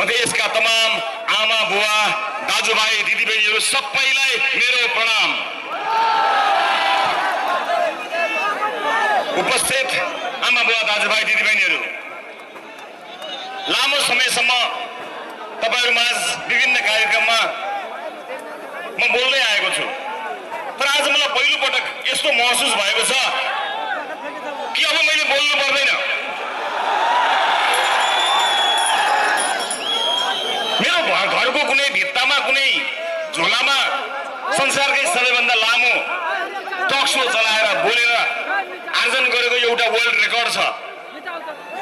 मधेसका तमाम आमा बुवा दाजुभाइ दिदीबहिनीहरू सबैलाई मेरो प्रणाम। उपस्थित आमा बुवा दाजुभाइ दिदीबहिनीहरू, लामो समयसम्म तपाईहरुमाझ विभिन्न कार्यक्रममा म बोल्दै आएको छु, तर आज मलाई पहिलो पटक यस्तो महसुस भएको छ कि अब मैले बोल्नु पर्दैन। मेरो घरको कुनै भित्तामा कुनै झोलामा संसारकै सबैभन्दा लामो टक शो चलाएर बोलेर आर्जन गरेको एउटा वर्ल्ड रेकर्ड छ,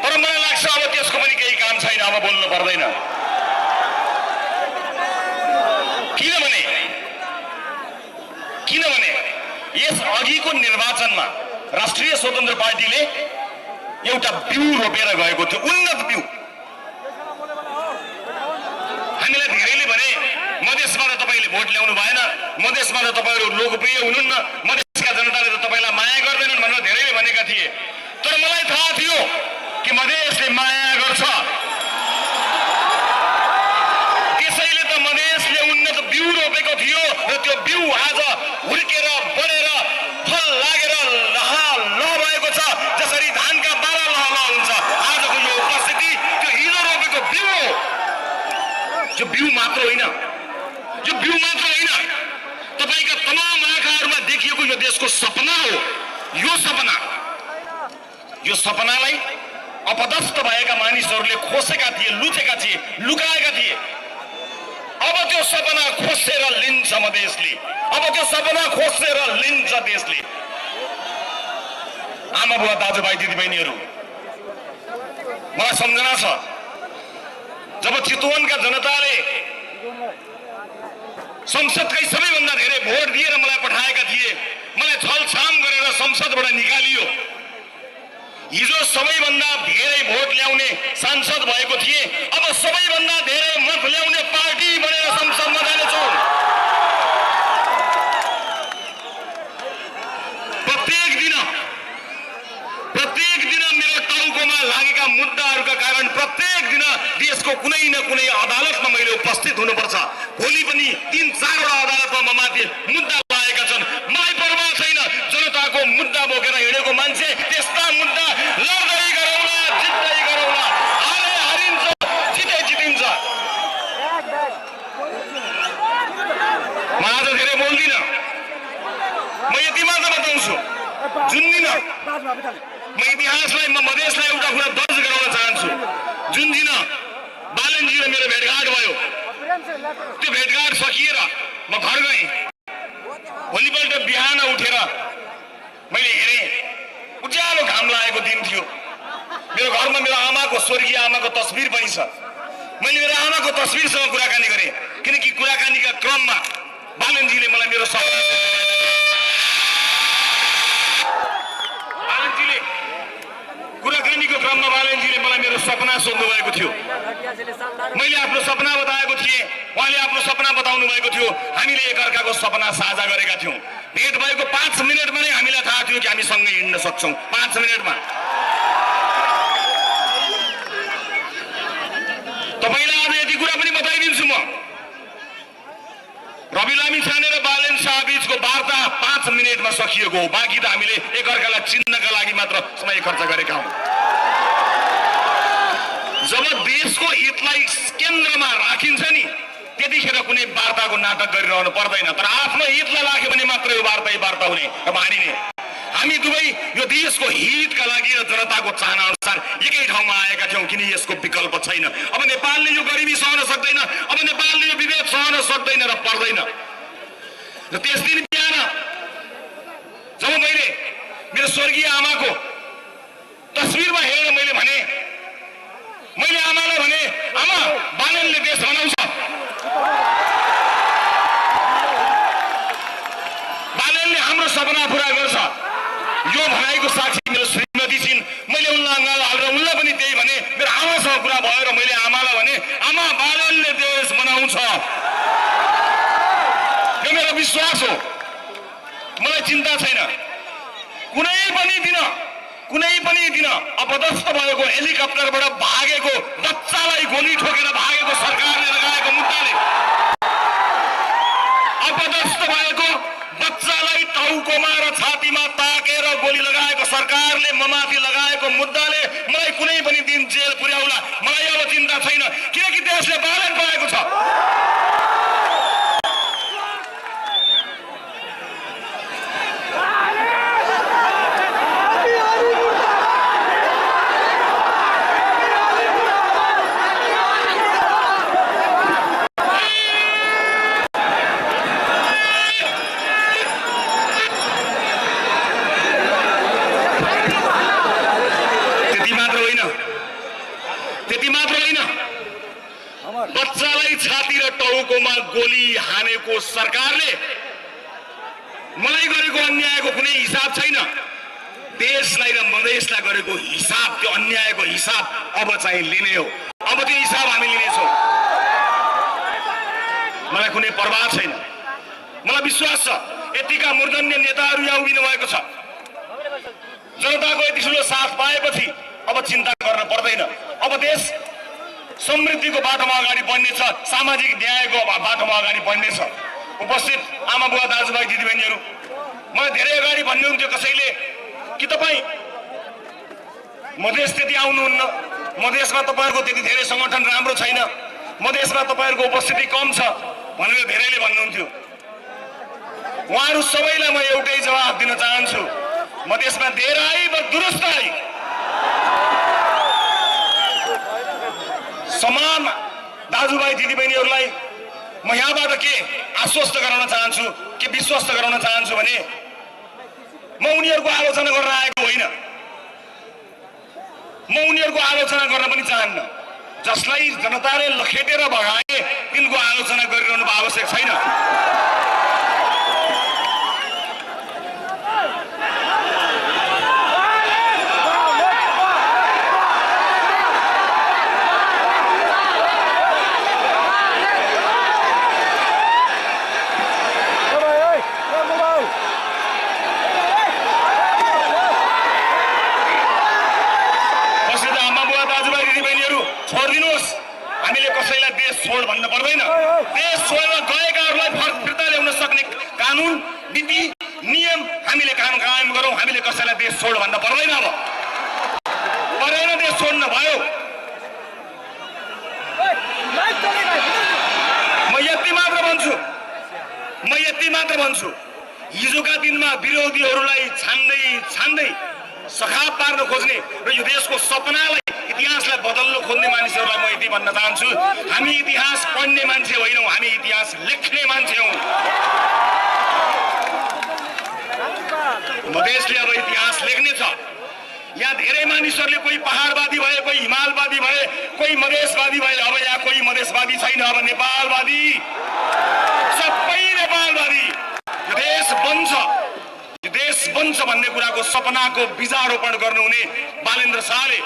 तर मलाई लाग्छ अब त्यसको पनि केही काम छैन, अब बोल्नु पर्दैन। किनभने यस अघिको निर्वाचनमा राष्ट्रिय स्वतन्त्र पार्टीले एउटा बिउ रोपेर गएको थियो, उन्नत बिउ। हामीलाई धेरैले भने मधेसमा त तपाईले भोट ल्याउनु भएन, मधेसमा त तपाईहरु लोकप्रिय हुनुहुन्न, मधेसका जनताले त तपाईलाई माया गर्दैनन् भनेर धेरैले भनेका थिए। तर मलाई थाहा थियो कि मधेसले माया गर्छ, त्यसैले त मधेसले उन्नत बिउ रोपेको थियो र त्यो बिउ आज हुर्केर बढेर फल लागेर लह भएको छ। जसरी धानका बारा लह हुन्छ, आजको यो उपस्थिति त्यो हिजो रोपेको बिउ हो। यो बिउ मात्र होइन, तपाईका तमाम आँखाहरुमा देखिएको यो देशको सपना हो। यो सपनालाई अपदस्थ भएका मानिसहरूले खोसेका थिए, लुचेका थिए, लुकाएका थिए। अब त्यो सपना खोसेर लिन्छ मधेसले, अब त्यो सपना खोसेर लिन्छ देशले। आमा बुवा दाजुभाइ दिदीबहिनीहरू, मलाई सम्झना छ जब चितवनका जनताले संसदकै सबैभन्दा धेरै भोट दिएर मलाई पठाएका थिए, मलाई छलछाम गरेर संसदबाट निकालियो। हिजो सबैभन्दा धेरै भोट ल्याउने सांसद भएको थिए, अब सबैभन्दा धेरै मत ल्याउने पार्टी बनेर संसदमा जानेछु। प्रत्येक दिन मेरो टाउकोमा लागेका मुद्दाहरूका कारण प्रत्येक दिन देशको कुनै न कुनै अदालतमा मैले उपस्थित हुनुपर्छ। भोलि पनि 3-4 अदालतमा म माथि मुद्दा लागेका छन्। मलाई परवाह छैन, जनताको मुद्दा बोकेर हिँडेको मान्छे त्यस्ता मुद्दा लड्दै गरौँला, जित्दै गरौँला। हारे हारिन्छ, जिते जितिन्छ। म आज धेरै बोल्दिन, म यति मात्र बताउँछु। जुन दिन म इतिहासलाई, म मधेसलाई एउटा कुरा दर्ज गराउन चाहन्छु। जुन दिन बालनजी र मेरो भेटघाट भयो, त्यो भेटघाट सकिएर म घर गएँ। भोलिपल्ट बिहान उठेर मैले हेरेँ, उज्यालो घाम लागेको दिन थियो। मेरो घरमा मेरो आमाको, स्वर्गीय आमाको तस्बिर पनि छ। मैले मेरो आमाको तस्बिरसँग कुराकानी गरेँ, किनकि कुराकानीका क्रममा बालनजीले मलाई मेरो सपना सोध्नु भएको थियो। मैले आफ्नो सपना बताएको थिएँ, उहाँले आफ्नो सपना बताउनु भएको थियो। हामीले एकअर्काको सपना साझा गरेका थियौँ। भेट भएको 5 मिनटमा नै हामीलाई थाहा थियो कि हामी सँगै हिँड्न सक्छौँ। 5 मिनटमा। तपाईलाई आज यति कुरा पनि बताइदिन्छु म। रवि लामिछाने र बालेन शाह बीचको वार्ता 5 मिनटमा सकिएको हो। बाँकी त हामीले एकअर्कालाई चिन्नका लागि मात्र समय खर्च गरेका हौँ। जब देशको हितलाई केन्द्रमा राखिन्छ नि, त्यतिखेर कुनै वार्ताको नाटक गरिरहनु पर्दैन। तर आफ्नो हितलाई राख्यो भने मात्रै यो वार्ता हुने मानिने। हामी दुवै यो देशको हितका लागि र जनताको चाहना अनुसार एकै ठाउँमा आएका थियौँ, किन यसको विकल्प छैन। अब नेपालले यो गरिबी सहन सक्दैन, अब नेपालले यो विभेद सहन सक्दैन र पर्दैन। र त्यस दिन बिहान जब मैले मेरो स्वर्गीय आमाको तस्बिरमा हेरेर मैले आमालाई भने, आमा, बालनले देश बनाउँछ, बालनले हाम्रो सपना पुरा गर्छ। यो भनाइको साक्षी मेरो श्रीमती छिन्। मैले उनलाई अँगालो हालेर उनलाई पनि त्यही भने। मेरो आमासँग कुरा भयो र मैले आमालाई भने, आमा, बालनले देश बनाउँछ। यो मेरो विश्वास हो। मलाई चिन्ता छैन, कुनै पनि दिन कुनै पनि दिन अपदस्थ भएको हेलिकप्टरबाट भागेको बच्चालाई गोली ठोकेर भागेको सरकारले लगाएको मुद्दाले, अपदस्थ भएको बच्चालाई टाउकोमा र छातीमा ताकेर गोली लगाएको सरकारले ममाथि लगाएको मुद्दाले मलाई कुनै पनि दिन जेल पुर्याउला, मलाई अब चिन्ता छैन, किनकि देशले बालन पाएको छ। बच्चालाई छाती र टाउकोमा गोली हानेको सरकारले मलाई गरेको अन्यायको कुनै हिसाब छैन। देशलाई र मधेसलाई गरेको हिसाब, त्यो अन्यायको हिसाब अब चाहिँ लिने हो। अब त्यो हिसाब हामी लिनेछौँ। मलाई कुनै परवाह छैन। मलाई विश्वास छ यतिका मूर्धन्य नेताहरू यहाँ उभिनु भएको छ। जनताको यति ठुलो साथ पाएपछि अब चिन्ता गर्न पर्दैन। अब देश समृद्धिको बाटोमा अगाडि बढ्नेछ, सामाजिक न्यायको बाटोमा अगाडि बढ्नेछ। उपस्थित आमा बुवा दाजुभाइ दिदीबहिनीहरू, मलाई धेरै अगाडि भन्नुहुन्थ्यो कसैले कि तपाईँ मधेस त्यति आउनुहुन्न, मधेसमा तपाईँहरूको त्यति धेरै सङ्गठन राम्रो छैन, मधेसमा तपाईँहरूको उपस्थिति कम छ भनेर धेरैले भन्नुहुन्थ्यो। उहाँहरू सबैलाई म एउटै जवाफ दिन चाहन्छु, मधेसमा धेरै आई वा दुरुस्त आई। समान दाजुभाइ दिदीबहिनीहरूलाई म यहाँबाट के आश्वस्त गराउन चाहन्छु, के विश्वस्त गराउन चाहन्छु भने म उनीहरूको आलोचना गर्न आएको होइन, म उनीहरूको आलोचना गर्न पनि चाहन्न। जसलाई जनताले लखेटेर भगाए तिनको आलोचना गरिरहनु आवश्यक छैन। छोडिदिनुहोस्, हामीले कसैलाई देश छोड भन्न पर्दैन। देश छोडेर गएकाहरूलाई फिर्ता ल्याउन सक्ने कानुन नीति नियम हामीले कायम गरौँ। हामीले कसैलाई देश छोड भन्न पर्दैन। अब परेन देश छोड्न भयो। म यति मात्र भन्छु, हिजोका दिनमा विरोधीहरूलाई छान्दै सखाप पार्न खोज्ने र यो देशको सपनालाई, इतिहासलाई बदल्न खोज्ने मानिसहरूलाई म यति भन्न चाहन्छु, हामी इतिहास पढ्ने मान्छे होइनौँ, हामी इतिहास लेख्ने मान्छे हौँ। मधेसले अब इतिहास लेख्नेछ। यहाँ धेरै मानिसहरूले कोही पहाडवादी भए, कोही हिमालवादी भए, कोही मधेसवादी भए। अब यहाँ कोही मधेसवादी छैन, अब नेपालवादी, सबै नेपालवादी। यो देश बन्छ भन्ने कुराको सपनाको बीजारोपण गर्नुहुने बालेन्द्र शाहले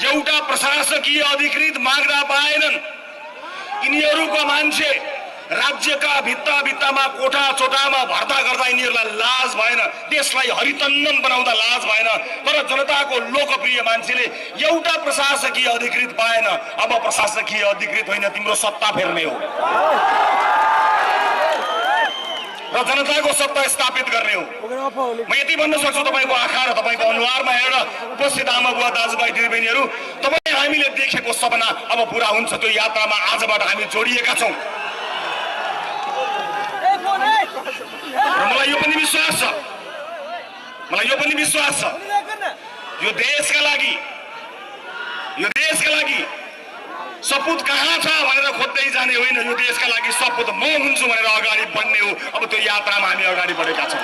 एउटा प्रशासकीय अधिकृत माग्दा पाएनन्। यिनीहरूको मान्छे राज्यका भित्तामा कोठा चोटामा भर्ता गर्दा यिनीहरूलाई लाज भएन, देशलाई हरितन्नम बनाउँदा लाज भएन। तर जनताको लोकप्रिय मान्छेले एउटा प्रशासकीय अधिकृत पाएन। अब प्रशासकीय अधिकृत होइन, तिम्रो सत्ता फेर्ने हो र जनताको सत्ता स्थापित गर्ने हो। म यति भन्न सक्छु, तपाईँको आँखा र तपाईँको अनुहारमा हेरेर उपस्थित आमा बुवा दाजुभाइ दिदीबहिनीहरू, तपाईँ हामीले देखेको सपना अब पुरा हुन्छ। त्यो यात्रामा आजबाट हामी जोडिएका छौँ। मलाई यो पनि विश्वास छ, यो देशका लागि सपुत कहाँ छ भनेर खोज्दै जाने होइन, यो देशका लागि सपुत म हुन्छु भनेर अगाडि बढ्ने हो। अब त्यो यात्रामा हामी अगाडि बढेका छौँ।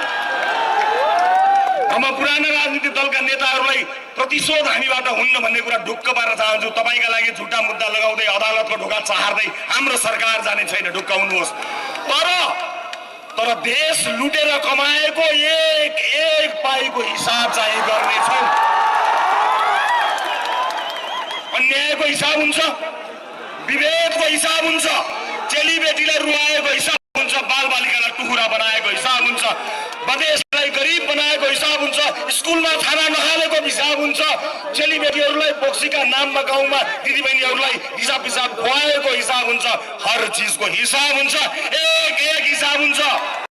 म पुराना राजनीतिक दलका नेताहरूलाई प्रतिशोध हामीबाट हुन्न भन्ने कुरा ढुक्क पार्न चाहन्छु। तपाईँका लागि झुटा मुद्दा लगाउँदै अदालतको ढोका चाहर्दै हाम्रो सरकार जाने छैन, ढुक्क हुनुहोस्। तर देश लुटेर कमाएको एक पाइको हिसाब चाहिँ गर्नेछौँ। अन्यायको हिसाब हुन्छ, विभेदको हिसाब हुन्छ, चेलीबेटीलाई रुवाएको हिसाब हुन्छ, बालबालिकालाई टुकुरा बनाएको हिसाब हुन्छ, मधेसलाई नानीहरूलाई गरिब बनाएको हिसाब हुन्छ, स्कुलमा खाना नखानेको हिसाब हुन्छ, चेलीबेटीहरूलाई बोक्सीका नाममा गाउँमा दिदीबहिनीहरूलाई हिसाब खुवाएको हिसाब हुन्छ, हर चिजको हिसाब हुन्छ, एक हिसाब हुन्छ।